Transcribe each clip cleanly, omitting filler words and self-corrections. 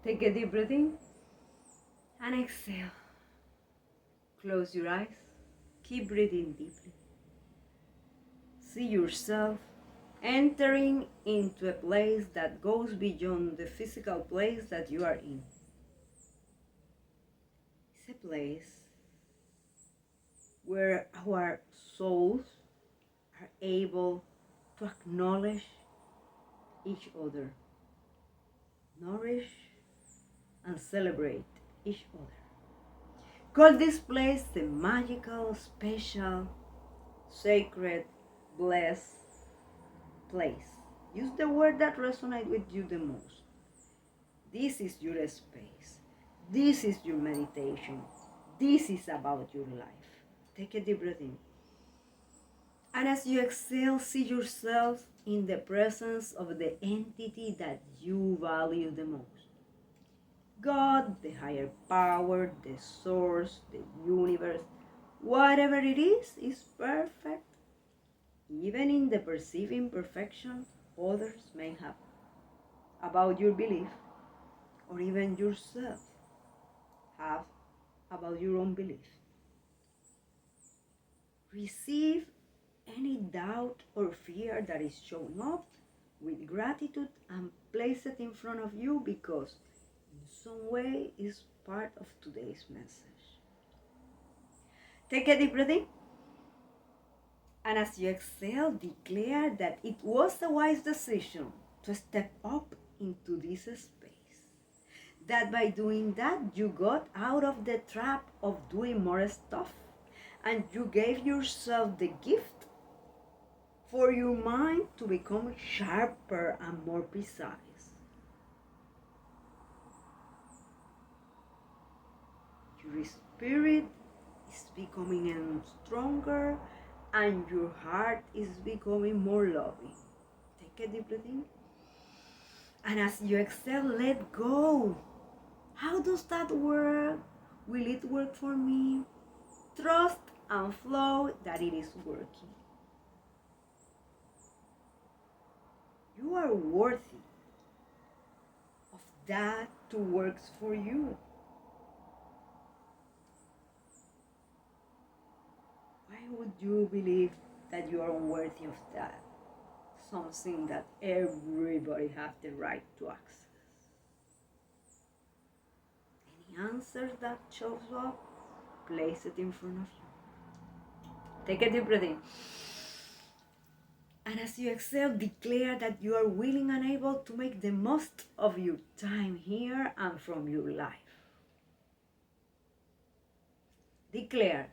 Take a deep breath in and exhale. Close your eyes. Keep breathing deeply. See yourself entering into a place that goes beyond the physical place that you are in. It's a place where our souls are able to acknowledge each other, nourish and celebrate each other. Call this place the magical, special, sacred, blessed place. Use the word that resonates with you the most. This is your space. This is your meditation. This is about your life. Take a deep breath in. And as you exhale, see yourself in the presence of the entity that you value the most. God, the higher power, the source, the universe, whatever it is perfect, even in the perceived imperfections others may have about your belief, or even yourself have about your own belief. Receive any doubt or fear that is showing up with gratitude and place it in front of you, because in some way is part of today's message. Take a deep breath in, and as you exhale, declare that it was a wise decision to step up into this space. That by doing that, you got out of the trap of doing more stuff, and you gave yourself the gift for your mind to become sharper and more precise. Your spirit is becoming stronger, and your heart is becoming more loving. Take a deep breath in. And as you exhale, let go. How does that work? Will it work for me? Trust and flow that it is working. You are worthy of that to work for you. Why would you believe that you are unworthy of that? Something that everybody has the right to access. Any answer that shows up, place it in front of you. Take a deep breath in. And as you exhale, declare that you are willing and able to make the most of your time here and from your life. Declare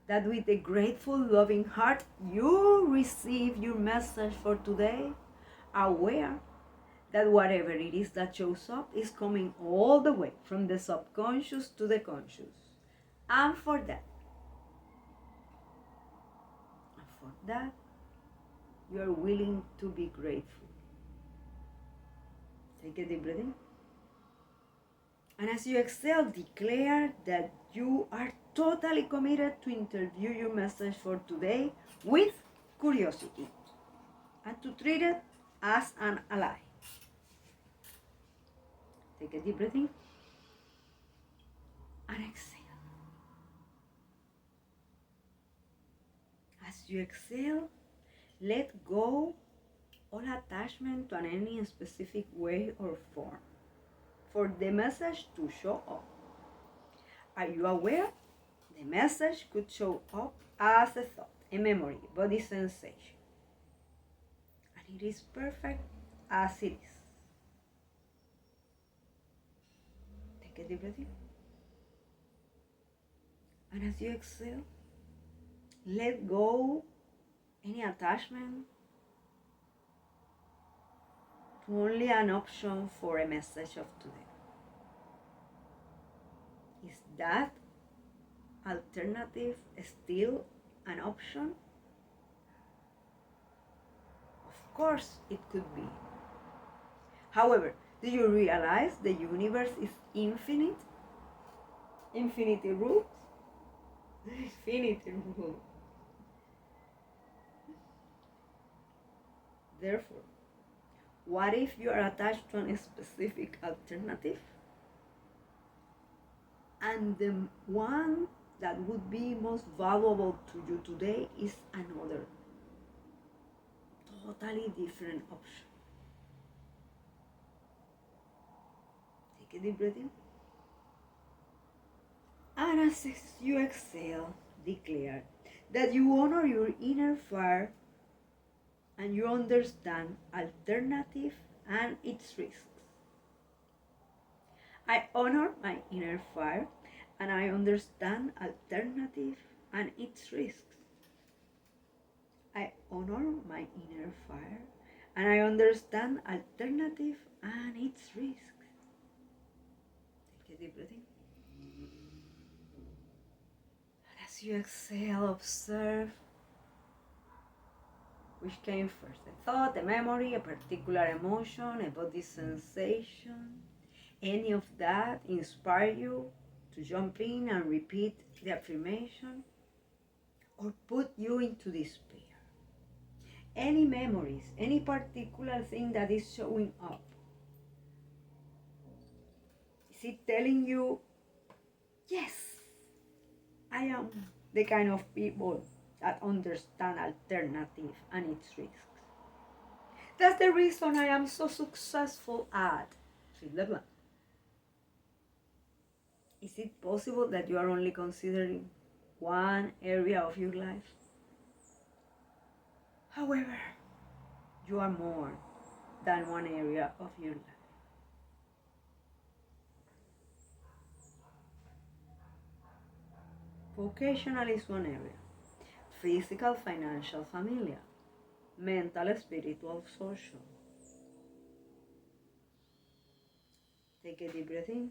that with a grateful, loving heart, you receive your message for today, aware that whatever it is that shows up is coming all the way from the subconscious to the conscious. And for that, you are willing to be grateful. Take a deep breath in. And as you exhale, declare that you are totally committed to interview your message for today with curiosity and to treat it as an ally. Take a deep breath in and exhale. As you exhale, let go all attachment to any specific way or form for the message to show up. Are you aware? The message could show up as a thought, a memory, body sensation. And it is perfect as it is. Take a deep breath in. And as you exhale, let go any attachment to only an option for a message of today. Is that alternative still an option? Of course it could be. However, do you realize the universe is infinite? Infinity rules? Infinity rules. Therefore, What if you are attached to a specific alternative and the one that would be most valuable to you today is another totally different option? Take a deep breath in. And as you exhale, declare that you honor your inner fire and you understand alternative and its risks. I honor my inner fire and I understand alternative and its risks. I honor my inner fire and I understand alternative and its risks. Take a deep breath in. And as you exhale, observe which came first, a thought, a memory, a particular emotion, a body sensation. Any of that inspire you to jump in and repeat the affirmation or put you into despair? Any memories, any particular thing that is showing up, is it telling you, yes, I am the kind of people that understand alternative and its risks? That's the reason I am so successful at fill the blank. Is it possible that you are only considering one area of your life? However, you are more than one area of your life. Vocational is one area. Physical, financial, familiar. Mental, spiritual, social. Take a deep breath in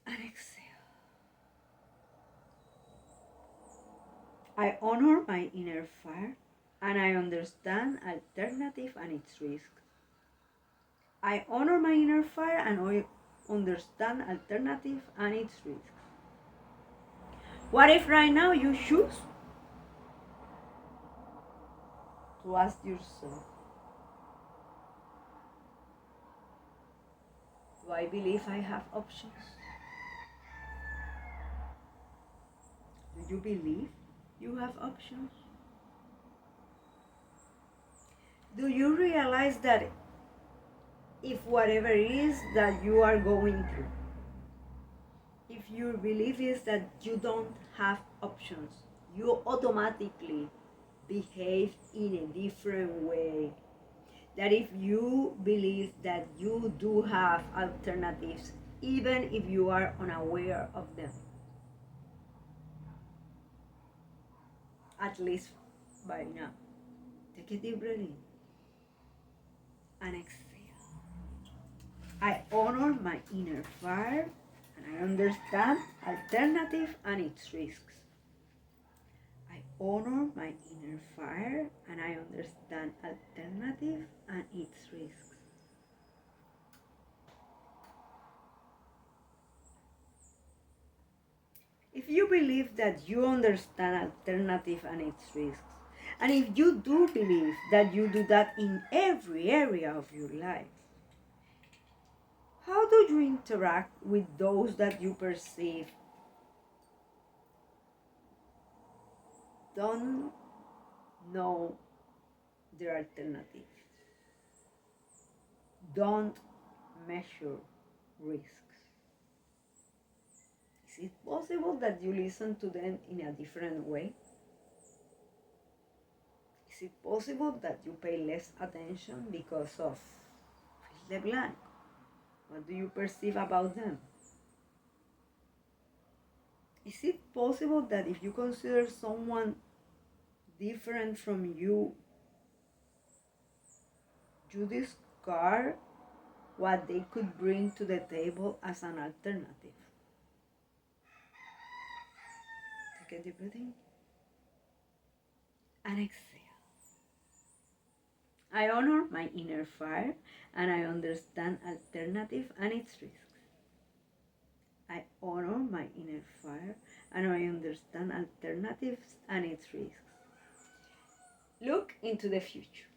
and exhale. I honor my inner fire and I understand alternative and its risks. I honor my inner fire and I understand alternative and its risks. What if right now you choose to ask yourself, do I believe I have options? Do you believe you have options? Do you realize that if whatever it is that you are going through, if your belief is that you don't have options, you automatically behave in a different way? That if you believe that you do have alternatives, even if you are unaware of them, at least by now, take a deep breath in and exhale. I honor my inner fire and I understand alternative and its risks. I honor my inner fire and I understand alternative and its risks. If you believe that you understand alternative and its risks, and if you do believe that you do that in every area of your life, how do you interact with those that you perceive don't know their alternative, don't measure risks? Is it possible that you listen to them in a different way? Is it possible that you pay less attention because of fill the blank? What do you perceive about them? Is it possible that if you consider someone different from you, you discard what they could bring to the table as an alternative? Take a deep breath in and exhale. I honor my inner fire and I understand alternative and its risks. I honor my inner fire and I understand alternatives and its risks. Look into the future.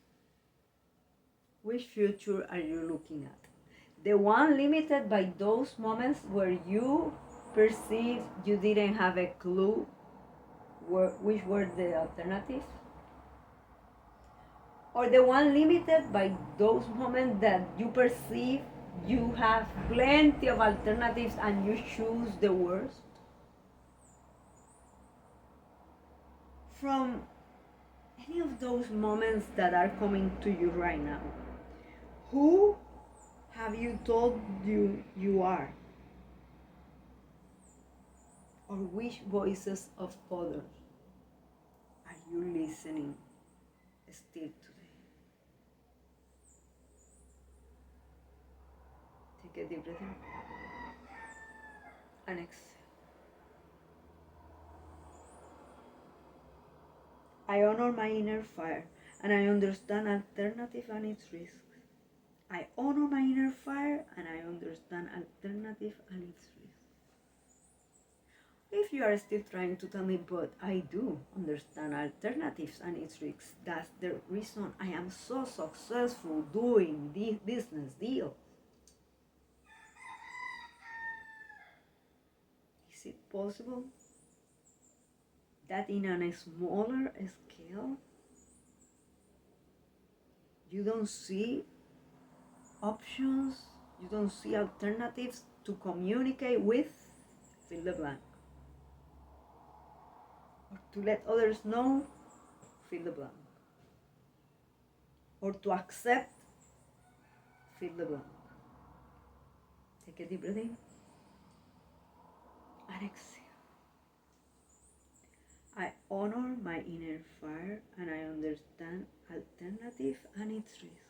Which future are you looking at? The one limited by those moments where you perceived you didn't have a clue which were the alternatives? Or the one limited by those moments that you perceive you have plenty of alternatives and you choose the worst? From any of those moments that are coming to you right now, who have you told you are? Or which voices of others are you listening still today? Take a deep breath in and exhale. I honor my inner fire and I understand alternative and its risks. I honor my inner fire and I understand alternative and its risks. If you are still trying to tell me, but I do understand alternatives and its risks, that's the reason I am so successful doing this business deal. Is it possible that in a smaller scale you don't see options, you don't see alternatives to communicate with, fill the blank, or to let others know, fill the blank, or to accept, fill the blank? Take a deep breath in and exhale. I honor my inner fire and I understand alternative and its risks.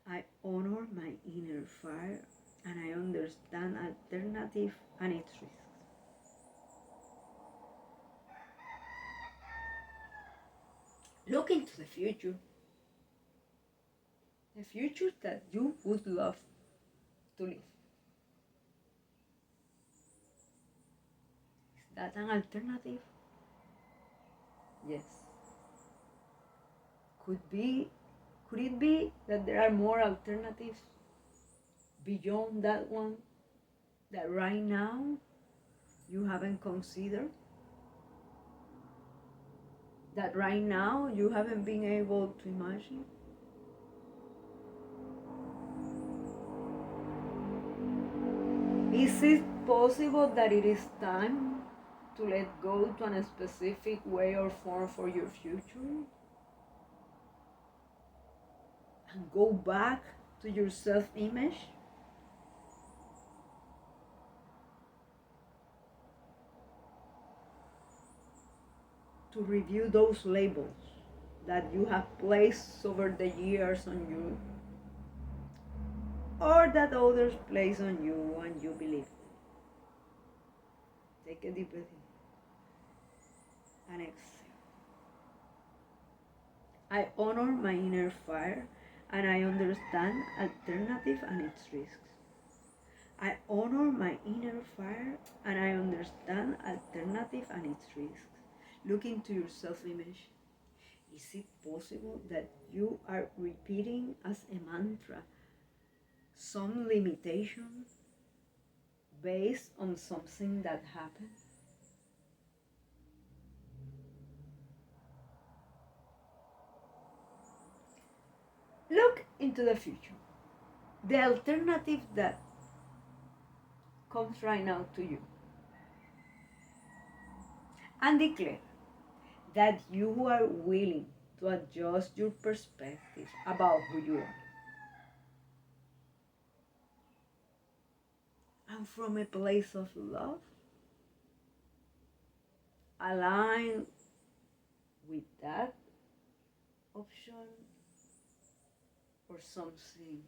I honor my inner fire and I understand alternative and its risks. Look into the future that you would love to live. Is that an alternative? Yes. Could it be that there are more alternatives beyond that one that right now you haven't considered? That right now you haven't been able to imagine? Is it possible that it is time to let go to a specific way or form for your future? And go back to your self-image? To review those labels that you have placed over the years on you, or that others place on you and you believe them. Take a deep breath in and exhale. I honor my inner fire and I understand alternative and its risks. I honor my inner fire and I understand alternative and its risks. Look into your self-image. Is it possible that you are repeating as a mantra some limitation based on something that happened? Look into the future. The alternative that comes right now to you. And declare that you are willing to adjust your perspective about who you are. And from a place of love, align with that option or something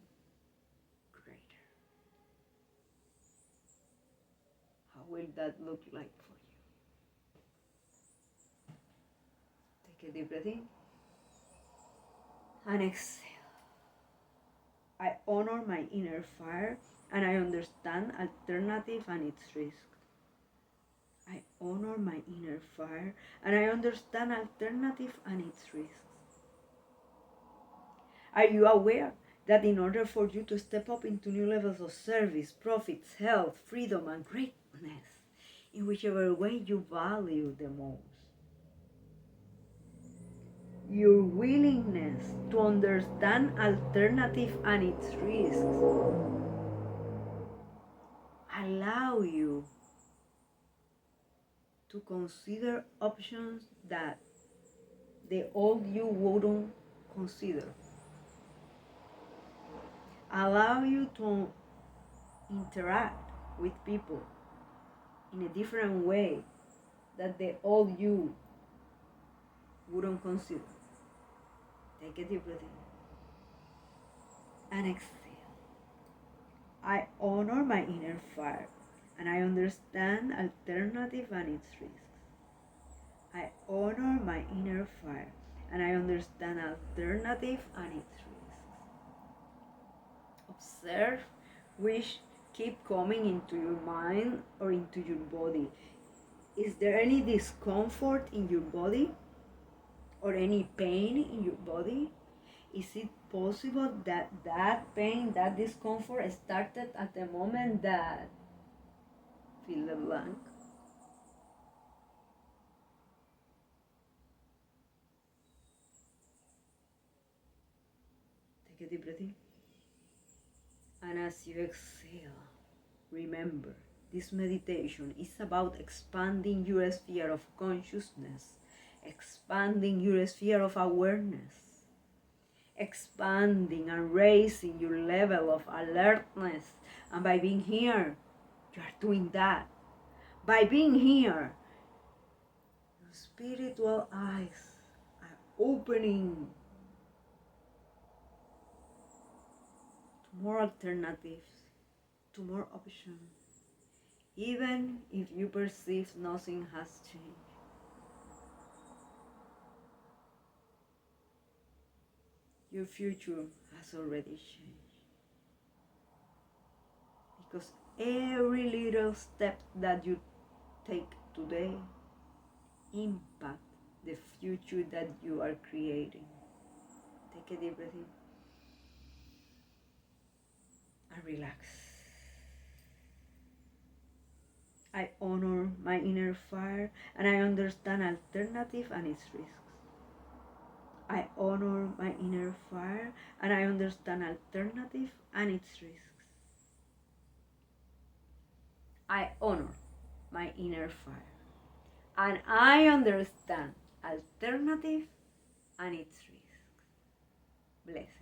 greater. How will that look like for you? Take a deep breath in and exhale. I honor my inner fire and I understand alternative and its risks. I honor my inner fire and I understand alternative and its risks. Are you aware that in order for you to step up into new levels of service, profits, health, freedom, and greatness, in whichever way you value the most, your willingness to understand alternative and its risks allow you to consider options that the old you wouldn't consider. Allow you to interact with people in a different way that the old you wouldn't consider. Take a deep breath in and exhale. I honor my inner fire and I understand alternative and its risks. I honor my inner fire and I understand alternative and its risks. Observe which keep coming into your mind or into your body. Is there any discomfort in your body or any pain in your body? Is it possible that that pain, that discomfort started at the moment that fill the blank? Take a deep breath in. And as you exhale, remember, this meditation is about expanding your sphere of consciousness, expanding your sphere of awareness, expanding and raising your level of alertness. And by being here, you are doing that. By being here, your spiritual eyes are opening to more alternatives, to more options, even if you perceive nothing has changed. Your future has already changed. Because every little step that you take today impact the future that you are creating. Take a deep breath in and relax. I honor my inner fire and I understand alternative and its risks. I honor my inner fire and I understand alternative and its risks. I honor my inner fire and I understand alternative and its risks. Blessed.